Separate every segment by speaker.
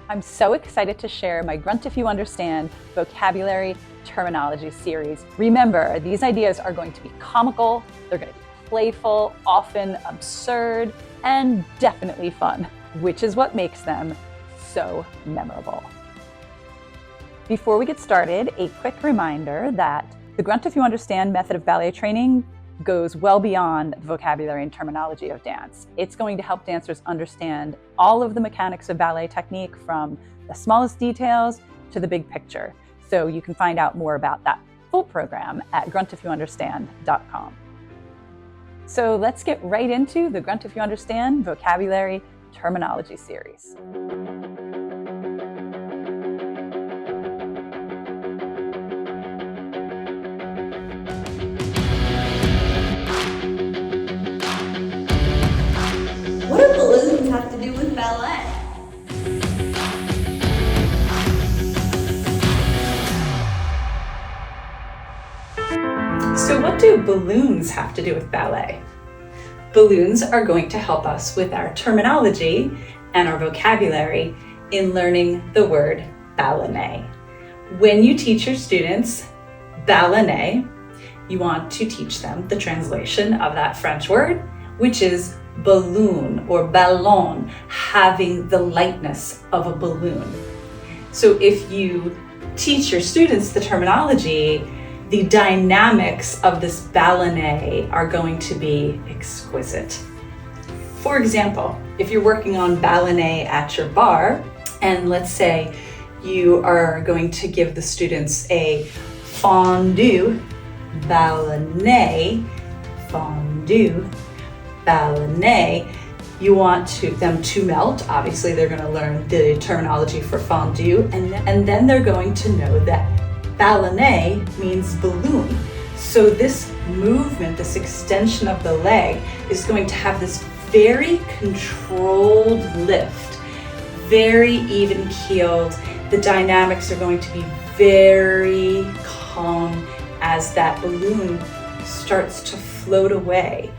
Speaker 1: I'm so excited to share my Grunt If You Understand vocabulary terminology series. Remember, these ideas are going to be comical, they're going to be playful, often absurd, and definitely fun, which is what makes them so memorable. Before we get started, a quick reminder that the Grunt If You Understand method of ballet training goes well beyond the vocabulary and terminology of dance. It's going to help dancers understand all of the mechanics of ballet technique, from the smallest details to the big picture. So you can find out more about that full program at gruntifyouunderstand.com. So let's get right into the Grunt If You Understand vocabulary terminology series.
Speaker 2: What do balloons have to do with ballet?
Speaker 1: So what do balloons have to do with ballet? Balloons are going to help us with our terminology and our vocabulary in learning the word ballet. When you teach your students ballet, you want to teach them the translation of that French word, which is balloon or ballon, having the lightness of a balloon. So if you teach your students the terminology, the dynamics of this ballet are going to be exquisite. For example, if you're working on ballet at your bar, and let's say you are going to give the students a fondue ballet, you want them to melt. Obviously, they're going to learn the terminology for fondue, and then they're going to know that ballet means balloon. So this movement, this extension of the leg, is going to have this very controlled lift, very even keeled. The dynamics are going to be very calm as that balloon starts to float away.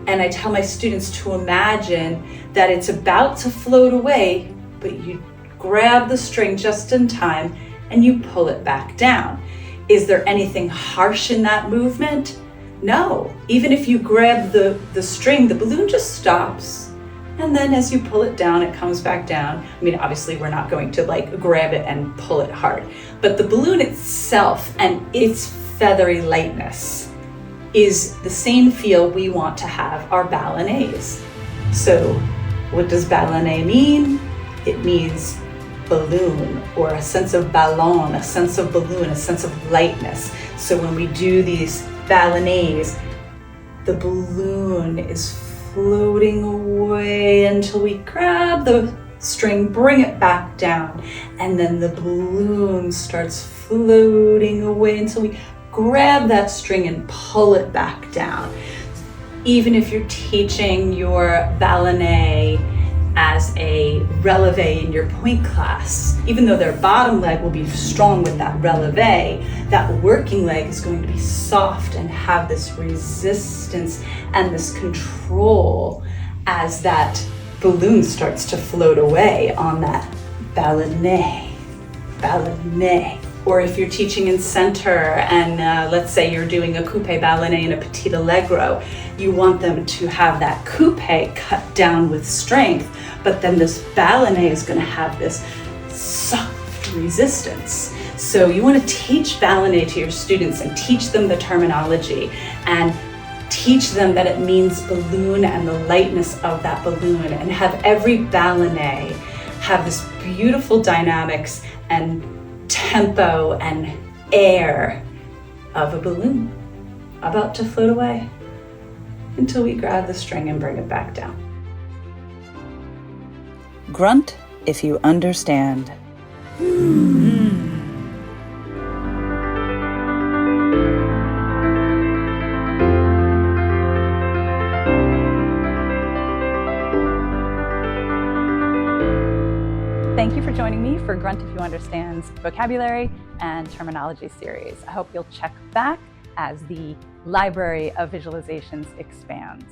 Speaker 1: And I tell my students to imagine that it's about to float away, but you grab the string just in time and you pull it back down. Is there anything harsh in that movement? No. Even if you grab the string, the balloon just stops. And then as you pull it down, it comes back down. I mean, obviously we're not going to grab it and pull it hard, but the balloon itself and its feathery lightness is the same feel we want to have our ballets. So what does ballet mean? It means balloon, or a sense of ballon, a sense of balloon, a sense of lightness. So when we do these ballets, the balloon is floating away until we grab the string, bring it back down, and then the balloon starts floating away until we grab that string and pull it back down. Even if you're teaching your ballet as a releve in your point class, even though their bottom leg will be strong with that releve, that working leg is going to be soft and have this resistance and this control as that balloon starts to float away on that ballet. Or if you're teaching in center and let's say you're doing a coupe ballet and a petit allegro, you want them to have that coupe cut down with strength, but then this ballet is going to have this soft resistance. So you want to teach ballet to your students and teach them the terminology and teach them that it means balloon and the lightness of that balloon, and have every ballet have this beautiful dynamics and tempo and air of a balloon about to float away until we grab the string and bring it back down.
Speaker 3: Grunt if you understand.
Speaker 1: Thank you for joining me for Grunt If You Understand's vocabulary and terminology series. I hope you'll check back as the library of visualizations expands.